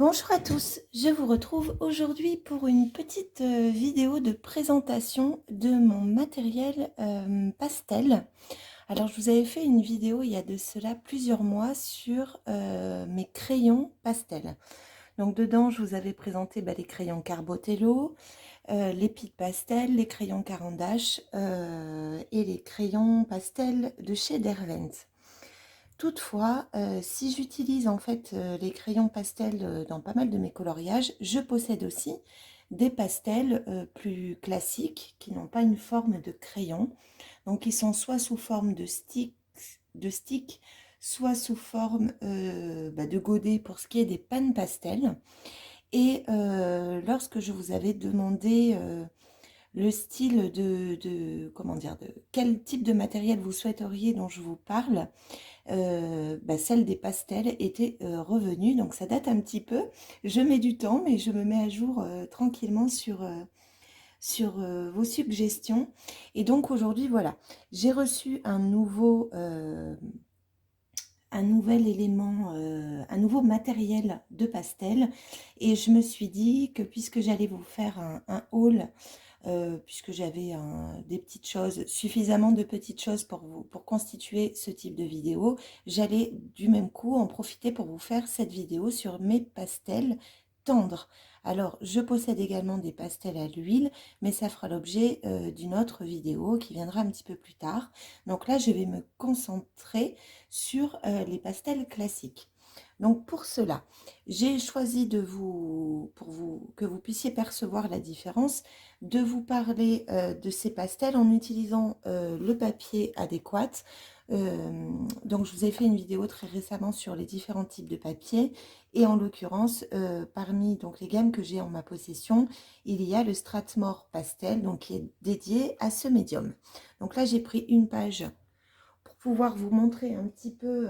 Bonjour à tous, je vous retrouve aujourd'hui pour une petite vidéo de présentation de mon matériel pastel. Alors je vous avais fait une vidéo il y a de cela plusieurs mois sur mes crayons pastel. Donc dedans je vous avais présenté les crayons Carbotello, les Pic Pastel, les crayons Caran d'Ache et les crayons pastel de chez Derwent. Toutefois, si j'utilise en fait les crayons pastels dans pas mal de mes coloriages, je possède aussi des pastels plus classiques qui n'ont pas une forme de crayon. Donc qui sont soit sous forme de stick, soit sous forme de godet pour ce qui est des pannes pastels. Et lorsque je vous avais demandé le style comment dire, de quel type de matériel vous souhaiteriez dont je vous parle, celle des pastels était revenue, donc ça date un petit peu. Je mets du temps, mais je me mets à jour tranquillement sur vos suggestions. Et donc aujourd'hui, voilà, j'ai reçu un nouvel élément, un nouveau matériel de pastel. Et je me suis dit que puisque j'allais vous faire un haul, puisque j'avais des petites choses, suffisamment de petites choses pour constituer ce type de vidéo, j'allais du même coup en profiter pour vous faire cette vidéo sur mes pastels tendres. Alors, je possède également des pastels à l'huile, mais ça fera l'objet d'une autre vidéo qui viendra un petit peu plus tard. Donc là, je vais me concentrer sur les pastels classiques. Donc pour cela, j'ai choisi que vous puissiez percevoir la différence, de vous parler de ces pastels en utilisant le papier adéquat. Donc je vous ai fait une vidéo très récemment sur les différents types de papier et en l'occurrence parmi donc les gammes que j'ai en ma possession, il y a le Strathmore Pastel donc qui est dédié à ce médium. Donc là j'ai pris une page pour pouvoir vous montrer un petit peu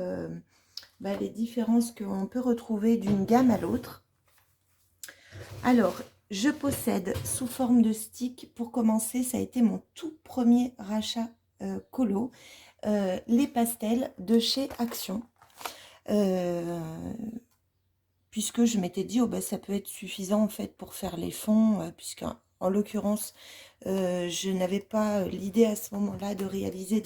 les différences qu'on peut retrouver d'une gamme à l'autre. Alors, je possède sous forme de stick, pour commencer, ça a été mon tout premier rachat colo, les pastels de chez Action. Puisque je m'étais dit, ça peut être suffisant en fait pour faire les fonds, puisque en l'occurrence, je n'avais pas l'idée à ce moment-là de réaliser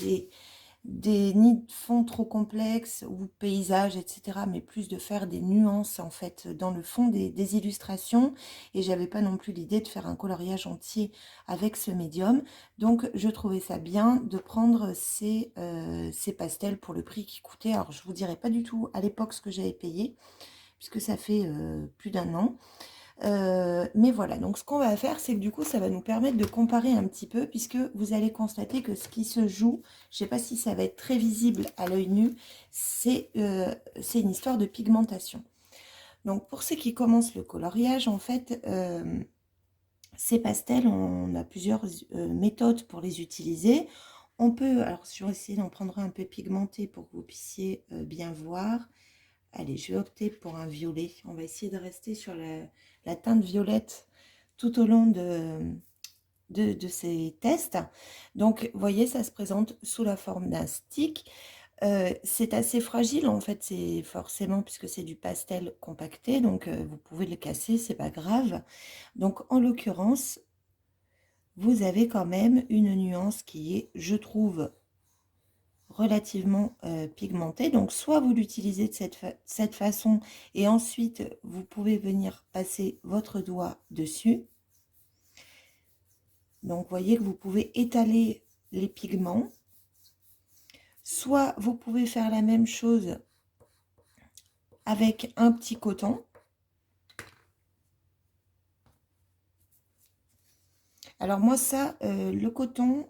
des nids de fond trop complexes ou paysages, etc. Mais plus de faire des nuances en fait dans le fond des illustrations. Et j'avais pas non plus l'idée de faire un coloriage entier avec ce médium. Donc je trouvais ça bien de prendre ces pastels pour le prix qui coûtait. Alors je vous dirai pas du tout à l'époque ce que j'avais payé, puisque ça fait plus d'un an. Mais voilà, donc ce qu'on va faire, c'est que du coup, ça va nous permettre de comparer un petit peu, puisque vous allez constater que ce qui se joue, je ne sais pas si ça va être très visible à l'œil nu, c'est une histoire de pigmentation. Donc pour ceux qui commencent le coloriage, en fait, ces pastels, on a plusieurs méthodes pour les utiliser. On peut, alors je vais essayer d'en prendre un peu pigmenté pour que vous puissiez bien voir. Allez, je vais opter pour un violet. On va essayer de rester sur la teinte violette tout au long de ces tests. Donc, vous voyez, ça se présente sous la forme d'un stick. C'est assez fragile, en fait, c'est forcément, puisque c'est du pastel compacté, donc vous pouvez le casser, c'est pas grave. Donc, en l'occurrence, vous avez quand même une nuance qui est, je trouve, relativement pigmenté. Donc soit vous l'utilisez de cette façon et ensuite vous pouvez venir passer votre doigt dessus. Donc vous voyez que vous pouvez étaler les pigments. Soit vous pouvez faire la même chose avec un petit coton. Alors moi ça, le coton,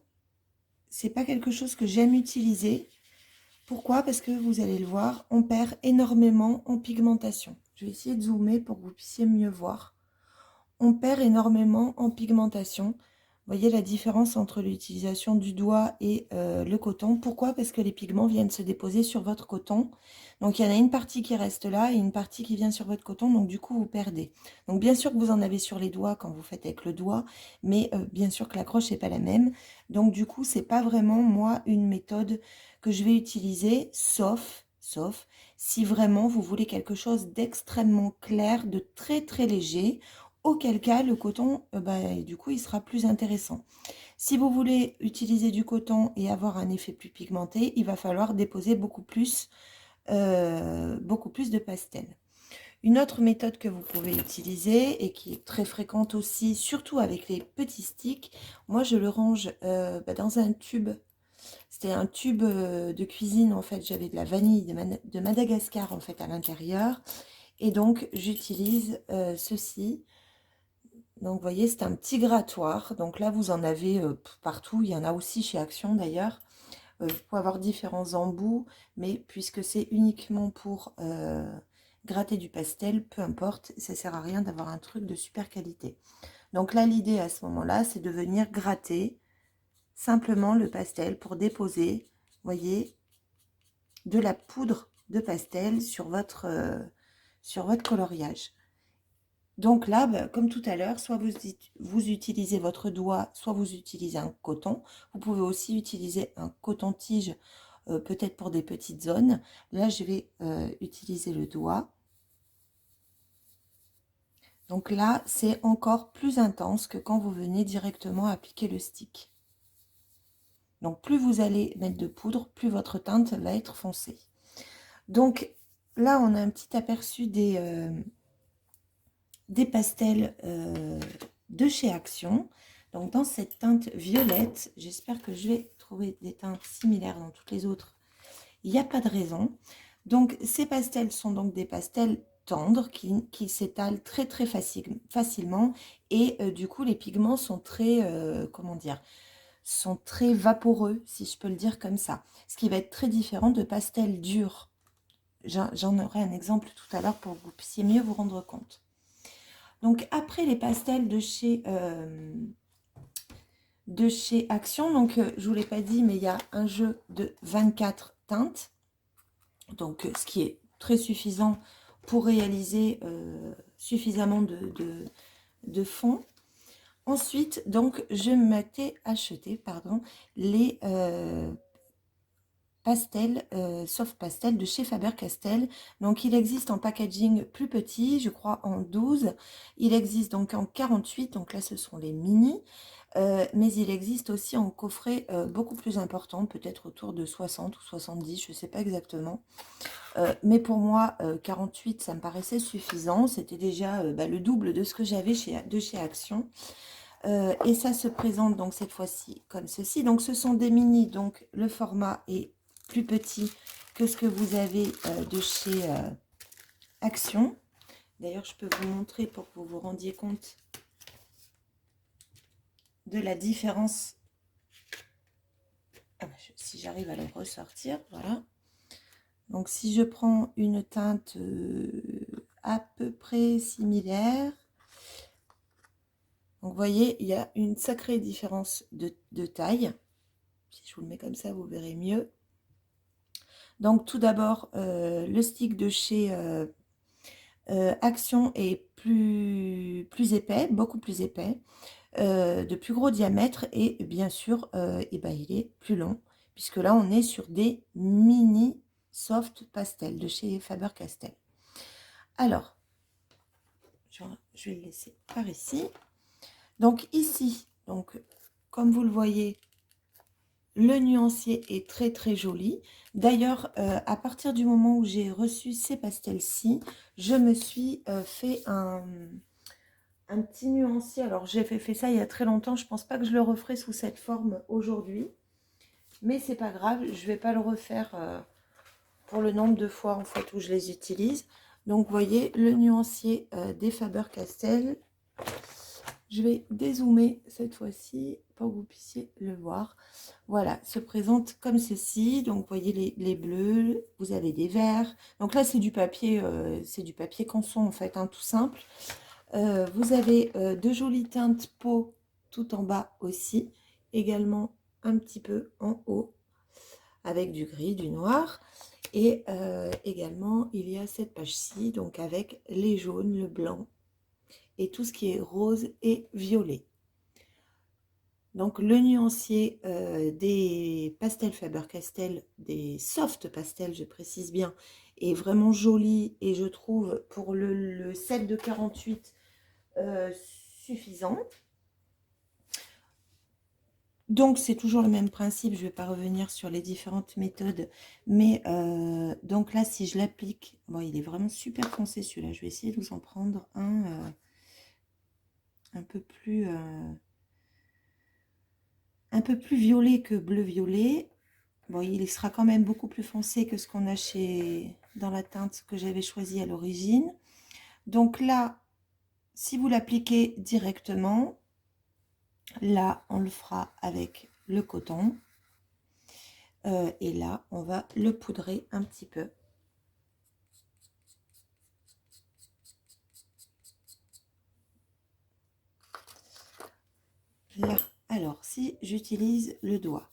c'est pas quelque chose que j'aime utiliser. Pourquoi? Parce que vous allez le voir, on perd énormément en pigmentation. Je vais essayer de zoomer pour que vous puissiez mieux voir. On perd énormément en pigmentation. Vous voyez la différence entre l'utilisation du doigt et le coton. Pourquoi? Parce que les pigments viennent se déposer sur votre coton. Donc, il y en a une partie qui reste là et une partie qui vient sur votre coton. Donc, du coup, vous perdez. Donc, bien sûr que vous en avez sur les doigts quand vous faites avec le doigt. Mais bien sûr que l'accroche n'est pas la même. Donc, du coup, c'est pas vraiment, moi, une méthode que je vais utiliser. Sauf sauf si vraiment vous voulez quelque chose d'extrêmement clair, de très très léger, auquel cas le coton, du coup, il sera plus intéressant. Si vous voulez utiliser du coton et avoir un effet plus pigmenté, il va falloir déposer beaucoup plus de pastel. Une autre méthode que vous pouvez utiliser et qui est très fréquente aussi, surtout avec les petits sticks, moi je le range dans un tube. C'était un tube de cuisine en fait, j'avais de la vanille de Madagascar en fait à l'intérieur. Et donc j'utilise ceci. Donc vous voyez, c'est un petit grattoir. Donc là vous en avez partout, il y en a aussi chez Action d'ailleurs. Vous pouvez avoir différents embouts, mais puisque c'est uniquement pour gratter du pastel, peu importe, ça sert à rien d'avoir un truc de super qualité. Donc là, l'idée à ce moment-là, c'est de venir gratter simplement le pastel pour déposer, voyez, de la poudre de pastel sur votre coloriage. Donc là, comme tout à l'heure, soit vous utilisez votre doigt, soit vous utilisez un coton. Vous pouvez aussi utiliser un coton-tige, peut-être pour des petites zones. Là, je vais utiliser le doigt. Donc là, c'est encore plus intense que quand vous venez directement appliquer le stick. Donc plus vous allez mettre de poudre, plus votre teinte va être foncée. Donc là, on a un petit aperçu des pastels de chez Action. Donc dans cette teinte violette, j'espère que je vais trouver des teintes similaires dans toutes les autres. Il n'y a pas de raison. Donc ces pastels sont donc des pastels tendres qui s'étalent très très facilement et du coup les pigments sont très, comment dire, sont très vaporeux, si je peux le dire comme ça. Ce qui va être très différent de pastels durs. J'en aurai un exemple tout à l'heure pour que vous puissiez mieux vous rendre compte. Donc après les pastels de chez Action, donc je ne vous l'ai pas dit, mais il y a un jeu de 24 teintes, donc ce qui est très suffisant pour réaliser suffisamment de fond. Ensuite, donc je m'étais acheté les pastels, soft pastel de chez Faber-Castell. Donc il existe en packaging plus petit, je crois en 12. Il existe donc en 48, donc là ce sont les mini. Mais il existe aussi en coffret beaucoup plus important, peut-être autour de 60 ou 70, je ne sais pas exactement. Mais pour moi, 48, ça me paraissait suffisant. C'était déjà le double de ce que j'avais de chez Action. Et ça se présente donc cette fois-ci comme ceci. Donc ce sont des mini, donc le format est plus petit que ce que vous avez de chez Action. D'ailleurs, je peux vous montrer pour que vous vous rendiez compte de la différence. Si j'arrive à le ressortir, voilà. Donc si je prends une teinte à peu près similaire, donc vous voyez, il y a une sacrée différence de taille. Si je vous le mets comme ça, vous verrez mieux. Donc tout d'abord, le stick de chez Action est plus épais, beaucoup plus épais, de plus gros diamètre et bien sûr, il est plus long, puisque là on est sur des mini soft pastel de chez Faber-Castell. Alors, je vais le laisser par ici. Donc ici, donc, comme vous le voyez, le nuancier est très très joli. D'ailleurs, à partir du moment où j'ai reçu ces pastels-ci, je me suis fait un petit nuancier. Alors, j'ai fait ça il y a très longtemps. Je pense pas que je le referai sous cette forme aujourd'hui. Mais c'est pas grave, je vais pas le refaire pour le nombre de fois en fait où je les utilise. Donc, vous voyez, le nuancier des Faber-Castell. Je vais dézoomer cette fois-ci pour que vous puissiez le voir. Voilà, se présente comme ceci. Donc, vous voyez les bleus, vous avez des verts. Donc là, c'est du papier canson en fait, hein, tout simple. Vous avez de jolies teintes peau tout en bas aussi. Également un petit peu en haut avec du gris, du noir. Et également, il y a cette page-ci, donc avec les jaunes, le blanc et tout ce qui est rose et violet. Donc, le nuancier des pastels Faber-Castell, des soft pastels, je précise bien, est vraiment joli et je trouve pour le set de 48 suffisant. Donc, c'est toujours le même principe, je ne vais pas revenir sur les différentes méthodes, mais donc là, si je l'applique, bon, il est vraiment super foncé celui-là, je vais essayer de vous en prendre un peu plus violet que bleu-violet. Bon, il sera quand même beaucoup plus foncé que ce qu'on a dans la teinte que j'avais choisie à l'origine. Donc là, si vous l'appliquez directement, là, on le fera avec le coton. Et là, on va le poudrer un petit peu. Là, alors, si j'utilise le doigt.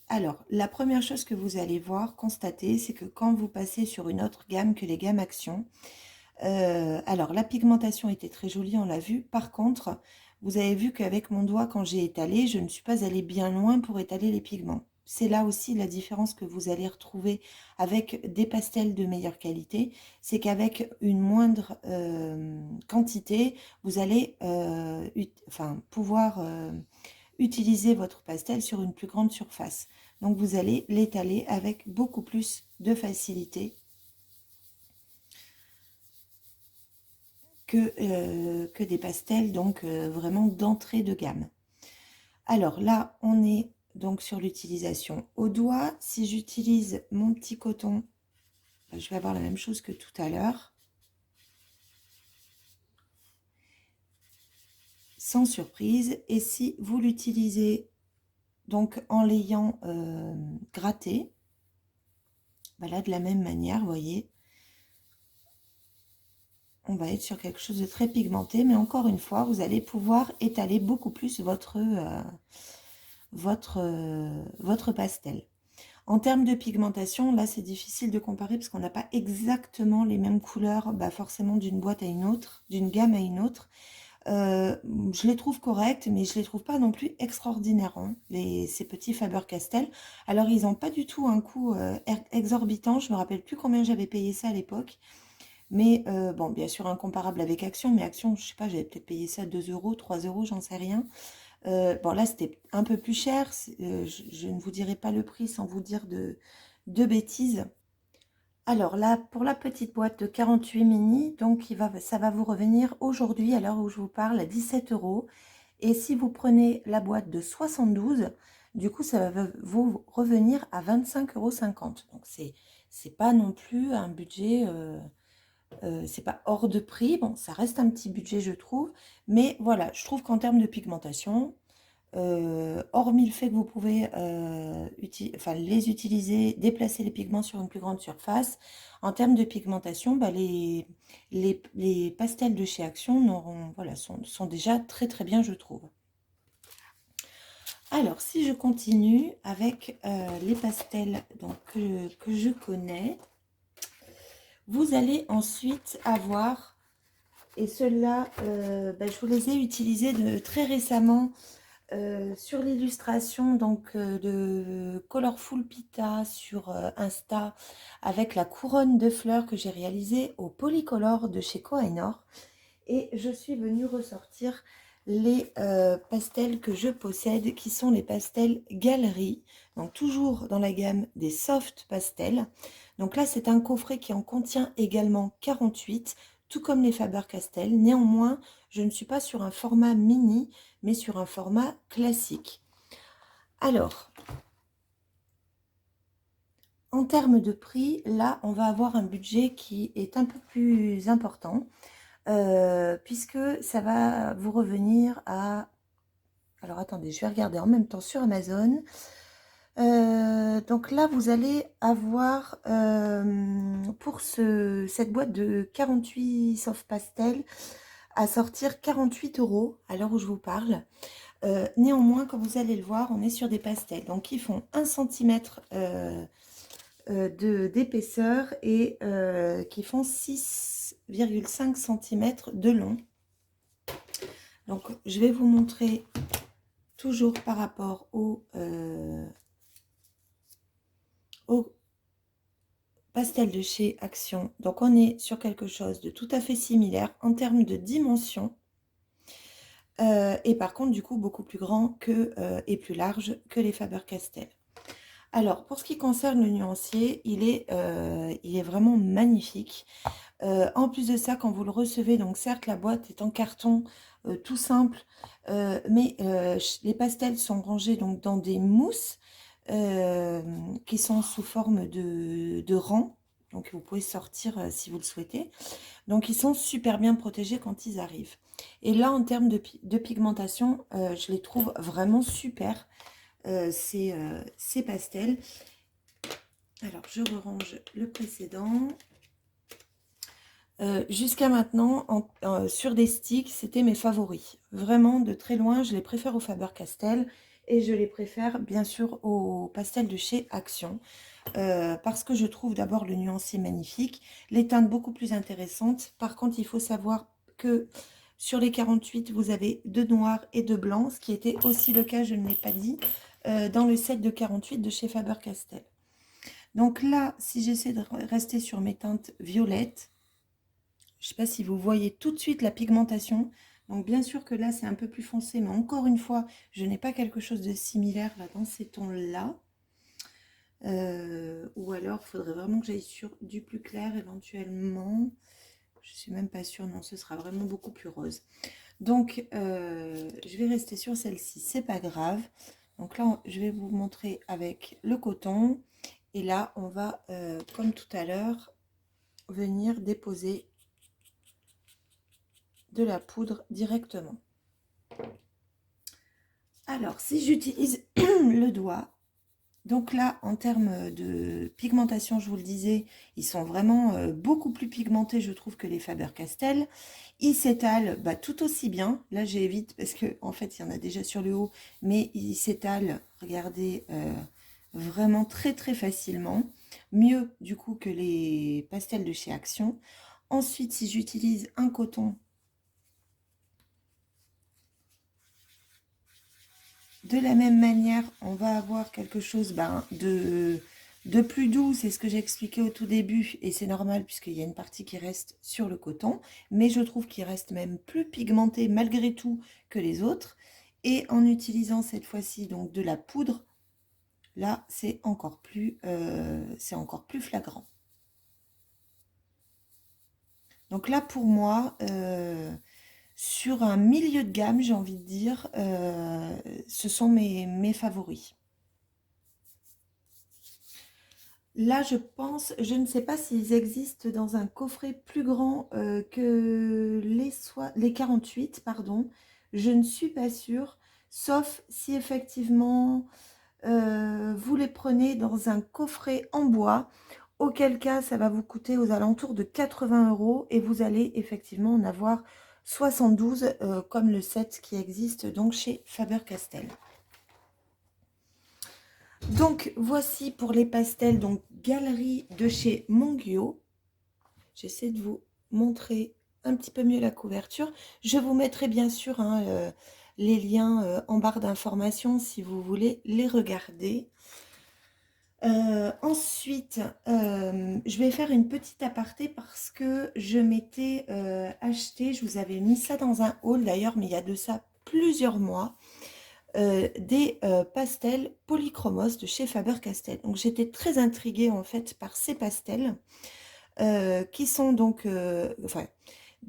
Alors, la première chose que vous allez voir, constater, c'est que quand vous passez sur une autre gamme que les gammes Action, alors la pigmentation était très jolie, on l'a vu. Par contre, vous avez vu qu'avec mon doigt, quand j'ai étalé, je ne suis pas allée bien loin pour étaler les pigments. C'est là aussi la différence que vous allez retrouver avec des pastels de meilleure qualité. C'est qu'avec une moindre quantité, vous allez pouvoir utiliser votre pastel sur une plus grande surface. Donc vous allez l'étaler avec beaucoup plus de facilité que des pastels donc vraiment d'entrée de gamme. Alors là, on est donc sur l'utilisation au doigt. Si j'utilise mon petit coton, je vais avoir la même chose que tout à l'heure. Sans surprise. Et si vous l'utilisez donc en l'ayant gratté, là de la même manière, vous voyez, on va être sur quelque chose de très pigmenté, mais encore une fois, vous allez pouvoir étaler beaucoup plus votre pastel. En termes de pigmentation, là c'est difficile de comparer parce qu'on n'a pas exactement les mêmes couleurs, forcément d'une boîte à une autre, d'une gamme à une autre. Je les trouve corrects, mais je les trouve pas non plus extraordinaires, hein, ces petits Faber-Castell. Alors ils n'ont pas du tout un coût exorbitant, je me rappelle plus combien j'avais payé ça à l'époque. Mais bon, bien sûr, incomparable avec Action, mais Action, je sais pas, j'avais peut-être payé ça 2 euros, 3 euros, j'en sais rien. Bon, là, c'était un peu plus cher. Je ne vous dirai pas le prix sans vous dire de bêtises. Alors là, pour la petite boîte de 48 mini, donc ça va vous revenir aujourd'hui, à l'heure où je vous parle, à 17 euros. Et si vous prenez la boîte de 72, du coup, ça va vous revenir à 25,50 euros. Donc, c'est pas non plus un budget... c'est pas hors de prix, bon, ça reste un petit budget, je trouve, mais voilà, je trouve qu'en termes de pigmentation, hormis le fait que vous pouvez les utiliser, déplacer les pigments sur une plus grande surface, en termes de pigmentation, les pastels de chez Action sont déjà très très bien, je trouve. Alors, si je continue avec les pastels donc, que je connais, vous allez ensuite avoir, et ceux-là, je vous les ai utilisés très récemment sur l'illustration donc de Colorful Pita sur Insta, avec la couronne de fleurs que j'ai réalisée au Polycolor de chez Kohinoor. Et je suis venue ressortir les pastels que je possède, qui sont les pastels Galerie, donc toujours dans la gamme des soft pastels. Donc là, c'est un coffret qui en contient également 48, tout comme les Faber-Castell. Néanmoins, je ne suis pas sur un format mini, mais sur un format classique. Alors, en termes de prix, là, on va avoir un budget qui est un peu plus important, puisque ça va vous revenir à... Alors, attendez, je vais regarder en même temps sur Amazon. Donc là, vous allez avoir pour cette boîte de 48 soft pastel à sortir 48 euros à l'heure où je vous parle. Néanmoins, comme vous allez le voir, on est sur des pastels donc qui font 1 cm d'épaisseur et qui font 6,5 cm de long. Donc, je vais vous montrer toujours par rapport au pastel de chez Action. Donc on est sur quelque chose de tout à fait similaire en termes de dimension. Et par contre, du coup, beaucoup plus grand que, et plus large que les Faber-Castell. Alors, pour ce qui concerne le nuancier, il est vraiment magnifique. En plus de ça, quand vous le recevez, donc certes, la boîte est en carton tout simple, mais les pastels sont rangés donc dans des mousses qui sont sous forme de rang. Donc, vous pouvez sortir si vous le souhaitez. Donc, ils sont super bien protégés quand ils arrivent. Et là, en termes de pigmentation, je les trouve vraiment super, ces pastels. Alors, je range le précédent. Jusqu'à maintenant, sur des sticks, c'était mes favoris. Vraiment, de très loin, je les préfère au Faber-Castell et je les préfère bien sûr au pastel de chez Action. Parce que je trouve d'abord le nuancier magnifique, les teintes beaucoup plus intéressantes. Par contre, il faut savoir que sur les 48, vous avez de noir et de blanc, ce qui était aussi le cas, je ne l'ai pas dit, dans le set de 48 de chez Faber-Castell. Donc là, si j'essaie de rester sur mes teintes violettes, je ne sais pas si vous voyez tout de suite la pigmentation. Donc bien sûr que là, c'est un peu plus foncé, mais encore une fois, je n'ai pas quelque chose de similaire là dans ces tons-là. Ou alors, il faudrait vraiment que j'aille sur du plus clair éventuellement. Je ne suis même pas sûre, non, ce sera vraiment beaucoup plus rose. Donc, je vais rester sur celle-ci, c'est pas grave. Donc là, je vais vous montrer avec le coton. Et là, on va, comme tout à l'heure, venir déposer de la poudre directement. Alors, si j'utilise le doigt, donc là, en termes de pigmentation, je vous le disais, ils sont vraiment beaucoup plus pigmentés, je trouve, que les Faber-Castell. Ils s'étalent tout aussi bien. Là, j'évite parce que en fait, il y en a déjà sur le haut, mais ils s'étalent, regardez, vraiment très très facilement. Mieux, du coup, que les pastels de chez Action. Ensuite, si j'utilise un coton, de la même manière, on va avoir quelque chose de plus doux, c'est ce que j'ai expliqué au tout début, et c'est normal puisqu'il y a une partie qui reste sur le coton, mais je trouve qu'il reste même plus pigmenté malgré tout que les autres. Et en utilisant cette fois-ci donc de la poudre, là c'est encore plus flagrant. Donc là pour moi, sur un milieu de gamme, j'ai envie de dire, ce sont mes favoris. Là, je pense, je ne sais pas s'ils existent dans un coffret plus grand que les 48, pardon. Je ne suis pas sûre, sauf si effectivement vous les prenez dans un coffret en bois, auquel cas ça va vous coûter aux alentours de 80 € et vous allez effectivement en avoir 72 comme le set qui existe donc chez Faber-Castell. Donc voici pour les pastels, donc Galerie de chez Monguio. J'essaie de vous montrer un petit peu mieux la couverture. Je vous mettrai bien sûr les liens en barre d'informations si vous voulez les regarder. Ensuite, je vais faire une petite aparté parce que je m'étais acheté, je vous avais mis ça dans un haul d'ailleurs, mais il y a de ça plusieurs mois. Des pastels polychromos de chez Faber-Castell. Donc j'étais très intriguée en fait par ces pastels qui sont donc, enfin,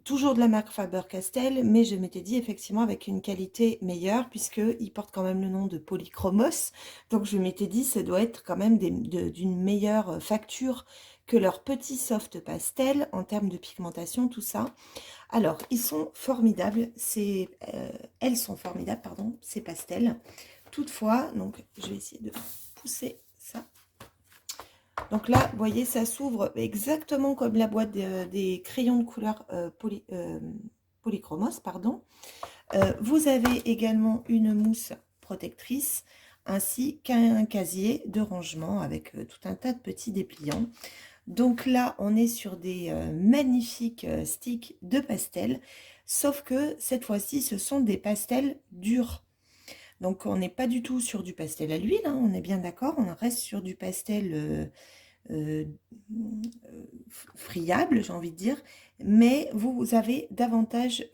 toujours de la marque Faber-Castell, mais je m'étais dit effectivement avec une qualité meilleure puisqu'ils portent quand même le nom de polychromos. Donc je m'étais dit ça doit être quand même d'une meilleure facture que leurs petits soft pastels en termes de pigmentation, tout ça. Alors, ils sont formidables, elles sont formidables, pardon, ces pastels. Toutefois, donc je vais essayer de pousser ça. Donc là, vous voyez, ça s'ouvre exactement comme la boîte des crayons de couleur polychromos, pardon. Vous avez également une mousse protectrice, ainsi qu'un casier de rangement avec tout un tas de petits dépliants. Donc là, on est sur des magnifiques sticks de pastel, sauf que cette fois-ci, ce sont des pastels durs. Donc on n'est pas du tout sur du pastel à l'huile, hein, on est bien d'accord, on reste sur du pastel euh, friable, j'ai envie de dire, mais vous avez davantage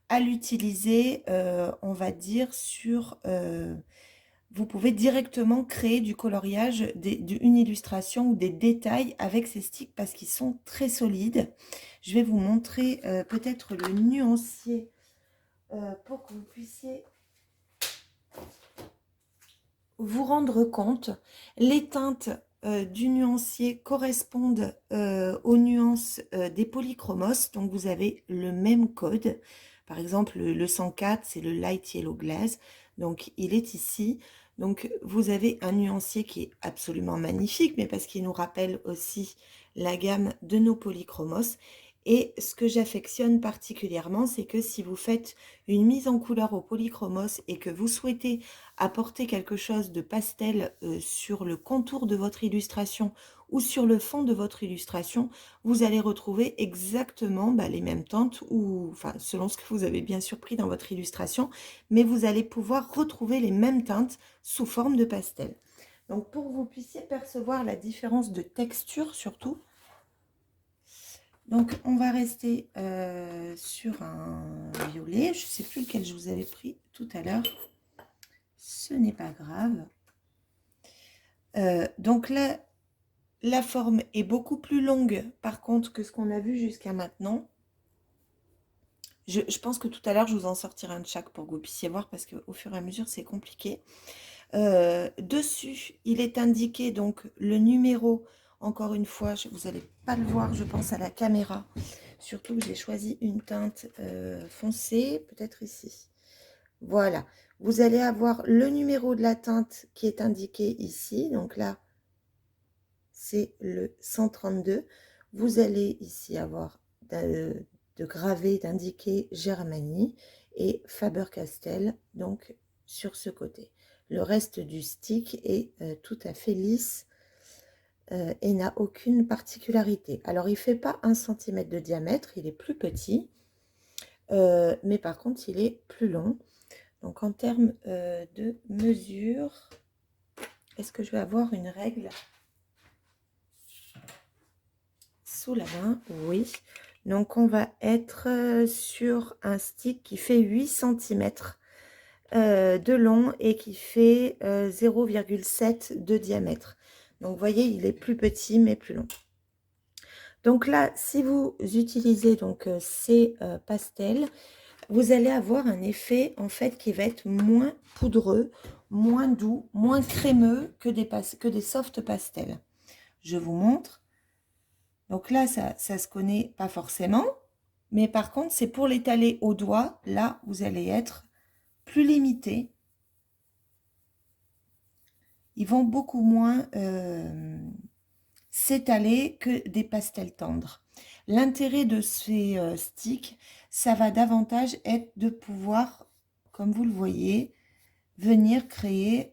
à l'utiliser, on va dire, sur... vous pouvez directement créer du coloriage, une illustration ou des détails avec ces sticks parce qu'ils sont très solides. Je vais vous montrer peut-être le nuancier pour que vous puissiez vous rendre compte. Les teintes du nuancier correspondent aux nuances des polychromos, donc vous avez le même code. Par exemple, le 104, c'est le Light Yellow Glaze, donc il est ici. Donc vous avez un nuancier qui est absolument magnifique, mais parce qu'il nous rappelle aussi la gamme de nos polychromos. Et ce que j'affectionne particulièrement, c'est que si vous faites une mise en couleur au polychromos et que vous souhaitez apporter quelque chose de pastel sur le contour de votre illustration ou sur le fond de votre illustration, vous allez retrouver exactement les mêmes teintes, ou enfin selon ce que vous avez bien sûr pris dans votre illustration, mais vous allez pouvoir retrouver les mêmes teintes sous forme de pastel. Donc pour que vous puissiez percevoir la différence de texture surtout, donc on va rester sur un violet, je ne sais plus lequel je vous avais pris tout à l'heure. Ce n'est pas grave. Donc là, la forme est beaucoup plus longue, par contre, que ce qu'on a vu jusqu'à maintenant. Je pense que tout à l'heure, je vous en sortirai un de chaque pour que vous puissiez voir, parce qu'au fur et à mesure, c'est compliqué. Dessus, il est indiqué donc le numéro. Encore une fois, vous n'allez pas le voir, je pense, à la caméra. Surtout que j'ai choisi une teinte foncée, peut-être ici. Voilà, vous allez avoir le numéro de la teinte qui est indiqué ici. Donc là, c'est le 132. Vous allez ici avoir de gravé, d'indiquer Germanie et Faber-Castell, donc sur ce côté. Le reste du stick est tout à fait lisse et n'a aucune particularité. Alors, il ne fait pas 1 cm de diamètre, il est plus petit, mais par contre, il est plus long. Donc, en termes de mesure, est-ce que je vais avoir une règle sous la main? Oui. Donc, on va être sur un stick qui fait 8 cm de long et qui fait 0,7 de diamètre. Donc, vous voyez, il est plus petit, mais plus long. Donc là, si vous utilisez donc ces pastels, vous allez avoir un effet en fait qui va être moins poudreux, moins doux, moins crémeux que des soft pastels. Je vous montre. Donc là, ça se connaît pas forcément, mais par contre, c'est pour l'étaler au doigt. Là, vous allez être plus limité. Ils vont beaucoup moins s'étaler que des pastels tendres. L'intérêt de ces sticks, ça va davantage être de pouvoir, comme vous le voyez, venir créer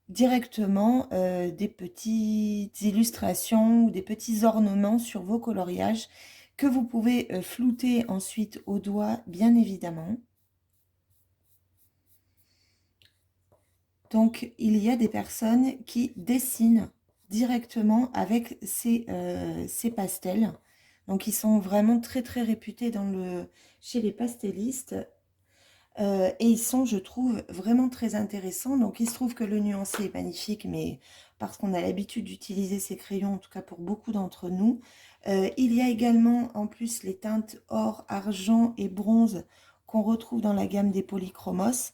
directement des petites illustrations ou des petits ornements sur vos coloriages que vous pouvez flouter ensuite au doigt, bien évidemment. Donc, il y a des personnes qui dessinent directement avec ces pastels. Donc, ils sont vraiment très, très réputés chez les pastellistes. Et ils sont, je trouve, vraiment très intéressants. Donc, il se trouve que le nuancier est magnifique, mais parce qu'on a l'habitude d'utiliser ces crayons, en tout cas pour beaucoup d'entre nous. Il y a également, en plus, les teintes or, argent et bronze qu'on retrouve dans la gamme des polychromos.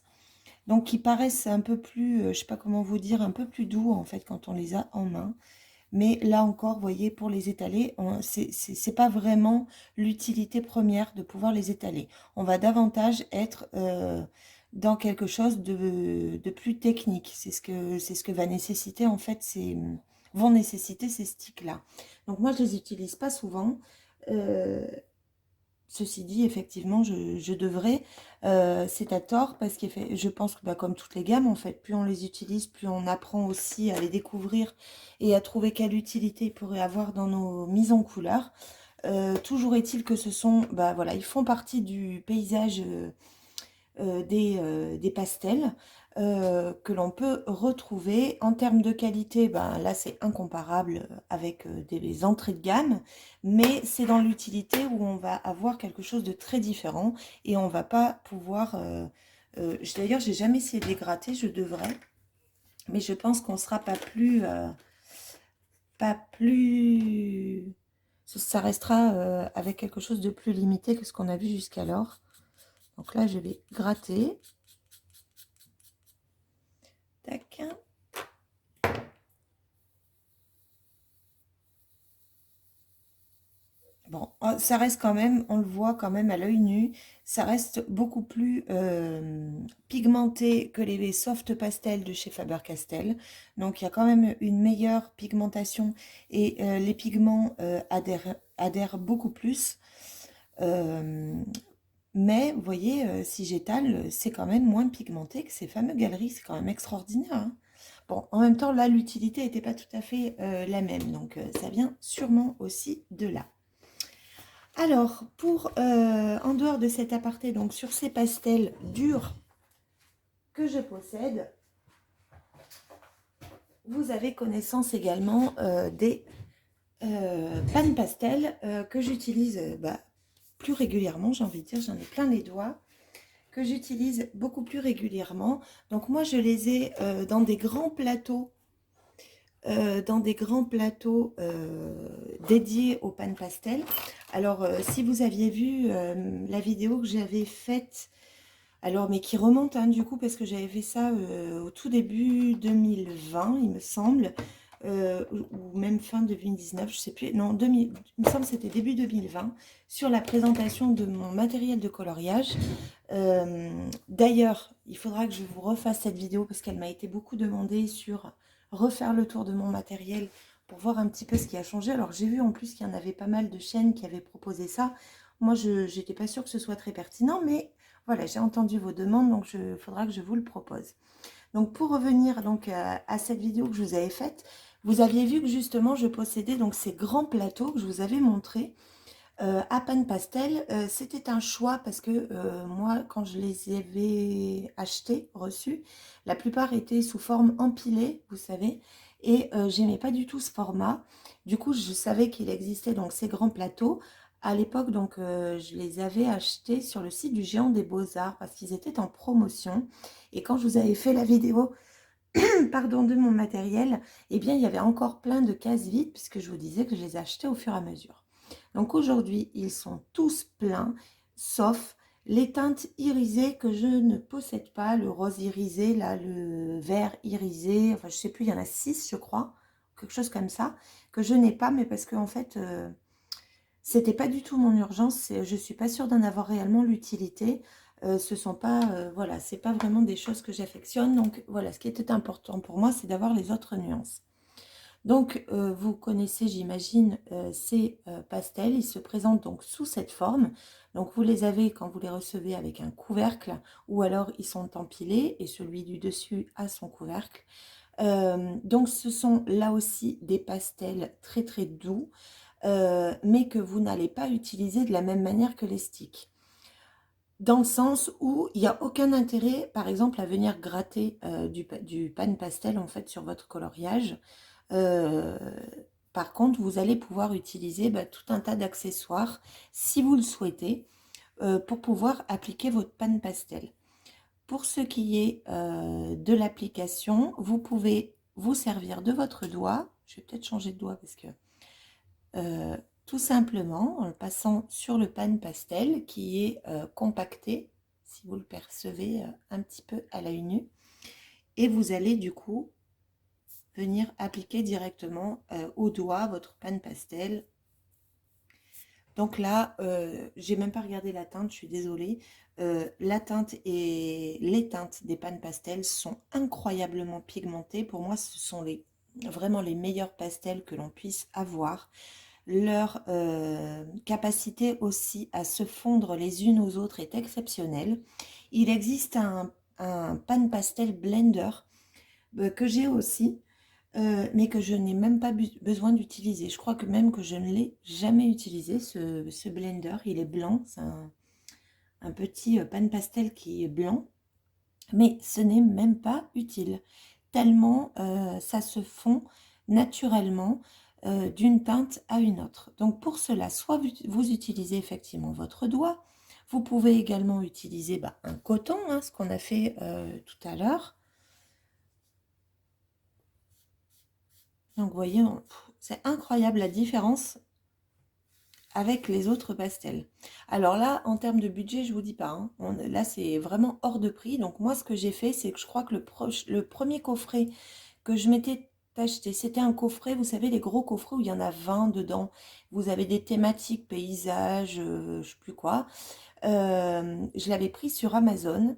Donc, qui paraissent un peu plus, je ne sais pas comment vous dire, un peu plus doux, en fait, quand on les a en main. Mais là encore, vous voyez, pour les étaler, c'est pas vraiment l'utilité première de pouvoir les étaler. On va davantage être dans quelque chose de plus technique. C'est ce que va nécessiter, en fait, vont nécessiter ces sticks-là. Donc, moi, je les utilise pas souvent. Ceci dit, effectivement, je devrais. C'est à tort parce que je pense que comme toutes les gammes, en fait, plus on les utilise, plus on apprend aussi à les découvrir et à trouver quelle utilité ils pourraient avoir dans nos mises en couleur. Toujours est-il que ce sont, bah voilà, ils font partie du paysage des pastels que l'on peut retrouver. En termes de qualité, ben, là c'est incomparable avec des entrées de gamme, mais c'est dans l'utilité où on va avoir quelque chose de très différent et on va pas pouvoir... d'ailleurs, j'ai jamais essayé de les gratter, je devrais, mais je pense qu'on sera pas plus... pas plus... Ça restera avec quelque chose de plus limité que ce qu'on a vu jusqu'alors. Donc là, je vais gratter. Tac. Bon, ça reste quand même, on le voit quand même à l'œil nu, ça reste beaucoup plus pigmenté que les soft pastels de chez Faber-Castell. Donc il y a quand même une meilleure pigmentation et les pigments adhèrent beaucoup plus. Euh, mais vous voyez, si j'étale, c'est quand même moins pigmenté que ces fameux galeries, c'est quand même extraordinaire, hein. Bon, en même temps, là, l'utilité n'était pas tout à fait la même, donc ça vient sûrement aussi de là. Alors, en dehors de cet aparté, donc sur ces pastels durs que je possède, vous avez connaissance également des pannes pastels que j'utilise plus régulièrement, j'ai envie de dire, j'en ai plein les doigts, que j'utilise beaucoup plus régulièrement. Donc moi, je les ai dans des grands plateaux dédiés aux pannes pastel. Alors, si vous aviez vu la vidéo que j'avais faite, alors, mais qui remonte hein, du coup, parce que j'avais fait ça au tout début 2020, il me semble, ou même fin 2019, je sais plus, non, il me semble que c'était début 2020, sur la présentation de mon matériel de coloriage. D'ailleurs, il faudra que je vous refasse cette vidéo parce qu'elle m'a été beaucoup demandée sur refaire le tour de mon matériel pour voir un petit peu ce qui a changé. Alors j'ai vu en plus qu'il y en avait pas mal de chaînes qui avaient proposé ça. Moi, je n'étais pas sûre que ce soit très pertinent, mais voilà, j'ai entendu vos demandes, donc il faudra que je vous le propose. Donc pour revenir donc à cette vidéo que je vous avais faite, vous aviez vu que justement je possédais donc ces grands plateaux que je vous avais montrés à panne pastel. C'était un choix parce que moi, quand je les avais achetés, reçus, la plupart étaient sous forme empilée, vous savez, et j'aimais pas du tout ce format. Du coup, je savais qu'il existait donc ces grands plateaux. À l'époque, donc, je les avais achetés sur le site du Géant des Beaux-Arts parce qu'ils étaient en promotion. Et quand je vous avais fait la vidéo, pardon, de mon matériel, eh bien, il y avait encore plein de cases vides puisque je vous disais que je les achetais au fur et à mesure. Donc aujourd'hui, ils sont tous pleins, sauf les teintes irisées que je ne possède pas, le rose irisé, là, le vert irisé, enfin je sais plus, il y en a 6 je crois, quelque chose comme ça, que je n'ai pas, mais parce que en fait, c'était pas du tout mon urgence, je suis pas sûre d'en avoir réellement l'utilité. Ce sont pas, voilà, c'est pas vraiment des choses que j'affectionne. Donc voilà, ce qui était important pour moi, c'est d'avoir les autres nuances. Donc vous connaissez, j'imagine, ces pastels. Ils se présentent donc sous cette forme. Donc vous les avez quand vous les recevez avec un couvercle, ou alors ils sont empilés et celui du dessus a son couvercle. Donc ce sont là aussi des pastels très très doux. Mais que vous n'allez pas utiliser de la même manière que les sticks. Dans le sens où il n'y a aucun intérêt, par exemple, à venir gratter du pan pastel en fait sur votre coloriage. Euh, Par contre, vous allez pouvoir utiliser tout un tas d'accessoires, si vous le souhaitez, pour pouvoir appliquer votre pan pastel. Pour ce qui est de l'application, vous pouvez vous servir de votre doigt. Je vais peut-être changer de doigt parce que tout simplement en le passant sur le pan pastel qui est compacté, si vous le percevez un petit peu à l'œil nu, et vous allez du coup venir appliquer directement au doigt votre pan pastel. Donc là, j'ai même pas regardé la teinte, je suis désolée. La teinte et les teintes des pan pastels sont incroyablement pigmentées. Pour moi, ce sont vraiment les meilleurs pastels que l'on puisse avoir. Leur capacité aussi à se fondre les unes aux autres est exceptionnelle. Il existe un pan pastel blender que j'ai aussi. mais que je n'ai même pas besoin d'utiliser. Je crois que même que je ne l'ai jamais utilisé, ce blender. Il est blanc, c'est un petit pan pastel qui est blanc, mais ce n'est même pas utile. Tellement ça se fond naturellement d'une teinte à une autre. Donc pour cela, soit vous utilisez effectivement votre doigt, vous pouvez également utiliser un coton, hein, ce qu'on a fait tout à l'heure. Donc vous voyez, c'est incroyable la différence avec les autres pastels. Alors là, en termes de budget, je vous dis pas, hein, là c'est vraiment hors de prix. Donc moi, ce que j'ai fait, c'est que je crois que le premier coffret que je m'étais acheté, c'était un coffret, vous savez, les gros coffrets où il y en a 20 dedans. Vous avez des thématiques, paysages, je sais plus quoi. Je l'avais pris sur Amazon.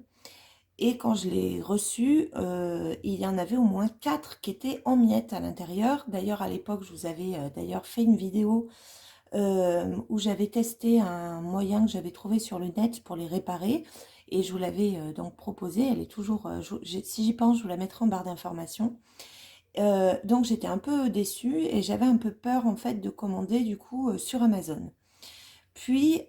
Et quand je l'ai reçu, il y en avait au moins 4 qui étaient en miettes à l'intérieur. D'ailleurs, à l'époque, je vous avais d'ailleurs fait une vidéo où j'avais testé un moyen que j'avais trouvé sur le net pour les réparer. Et je vous l'avais donc proposé. Elle est toujours, si j'y pense, je vous la mettrai en barre d'informations. Donc j'étais un peu déçue et j'avais un peu peur en fait de commander du coup sur Amazon. Puis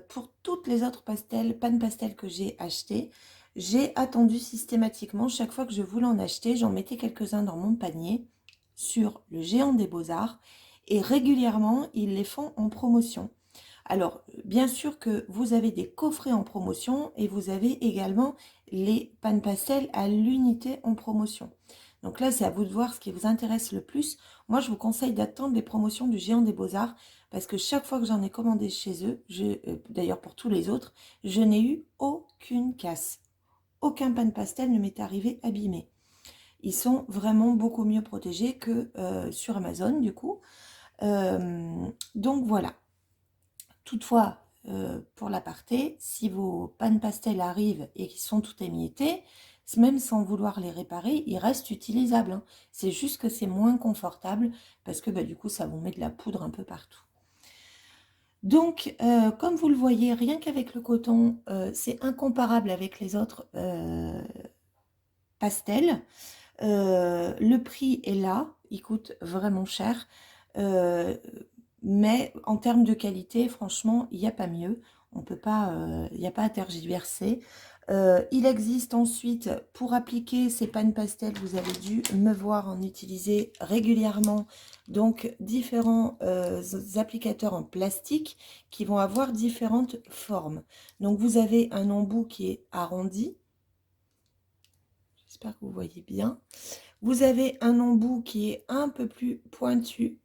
pour toutes les autres pan pastel que j'ai achetés, j'ai attendu systématiquement, chaque fois que je voulais en acheter, j'en mettais quelques-uns dans mon panier sur le Géant des Beaux-Arts et régulièrement, ils les font en promotion. Alors, bien sûr que vous avez des coffrets en promotion et vous avez également les pan pastel à l'unité en promotion. Donc là, c'est à vous de voir ce qui vous intéresse le plus. Moi, je vous conseille d'attendre les promotions du Géant des Beaux-Arts parce que chaque fois que j'en ai commandé chez eux, d'ailleurs pour tous les autres, je n'ai eu aucune casse. Aucun pan pastel ne m'est arrivé abîmé. Ils sont vraiment beaucoup mieux protégés que sur Amazon, du coup. Donc voilà. Toutefois, pour l'aparté, si vos pan pastels arrivent et qu'ils sont tout émiettés, même sans vouloir les réparer, ils restent utilisables, hein. C'est juste que c'est moins confortable parce que du coup, ça vous met de la poudre un peu partout. Donc, comme vous le voyez, rien qu'avec le coton, c'est incomparable avec les autres pastels. Le prix est là, il coûte vraiment cher. Mais en termes de qualité, franchement, il n'y a pas mieux. On peut pas, il n'y a pas à tergiverser. Il existe ensuite, pour appliquer ces pannes pastel, vous avez dû me voir en utiliser régulièrement, donc différents applicateurs en plastique qui vont avoir différentes formes. Donc vous avez un embout qui est arrondi. J'espère que vous voyez bien. Vous avez un embout qui est un peu plus pointu.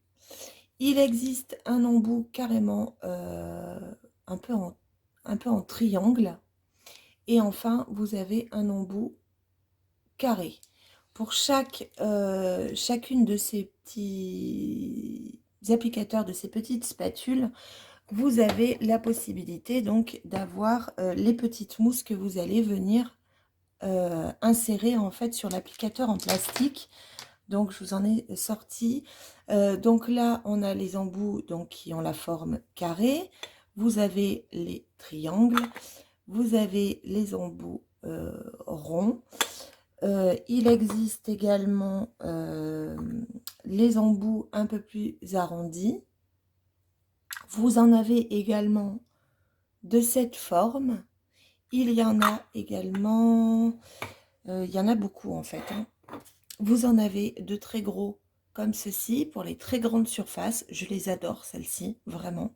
Il existe un embout carrément un peu en triangle. Et enfin, vous avez un embout carré. Pour chacune de ces petits applicateurs, de ces petites spatules, vous avez la possibilité donc d'avoir les petites mousses que vous allez venir insérer en fait sur l'applicateur en plastique. Donc, je vous en ai sorti. Donc là, on a les embouts donc, qui ont la forme carrée. Vous avez les triangles. Vous avez les embouts ronds. Il existe également les embouts un peu plus arrondis. Vous en avez également de cette forme. Il y en a également... il y en a beaucoup en fait, hein. Vous en avez de très gros comme ceci pour les très grandes surfaces. Je les adore, celles-ci, vraiment.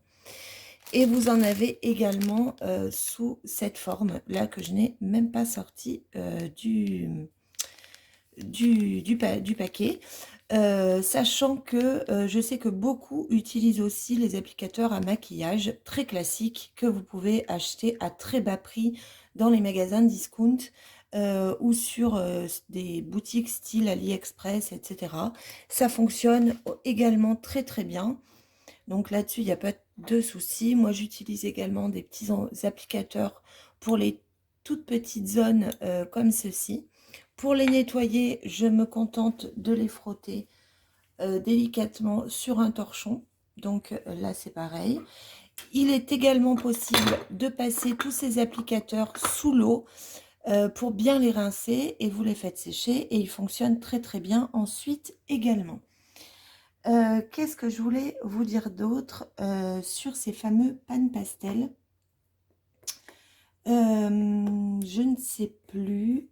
Et vous en avez également sous cette forme-là que je n'ai même pas sorti du paquet. Sachant que je sais que beaucoup utilisent aussi les applicateurs à maquillage très classiques que vous pouvez acheter à très bas prix dans les magasins discount ou sur des boutiques style AliExpress, etc. Ça fonctionne également très très bien. Donc là-dessus, il n'y a pas de souci. Moi, j'utilise également des petits applicateurs pour les toutes petites zones comme ceci. Pour les nettoyer, je me contente de les frotter délicatement sur un torchon. Donc là, c'est pareil. Il est également possible de passer tous ces applicateurs sous l'eau pour bien les rincer et vous les faites sécher et ils fonctionnent très très bien ensuite également. Qu'est-ce que je voulais vous dire d'autre sur ces fameux pan pastel? Je ne sais plus.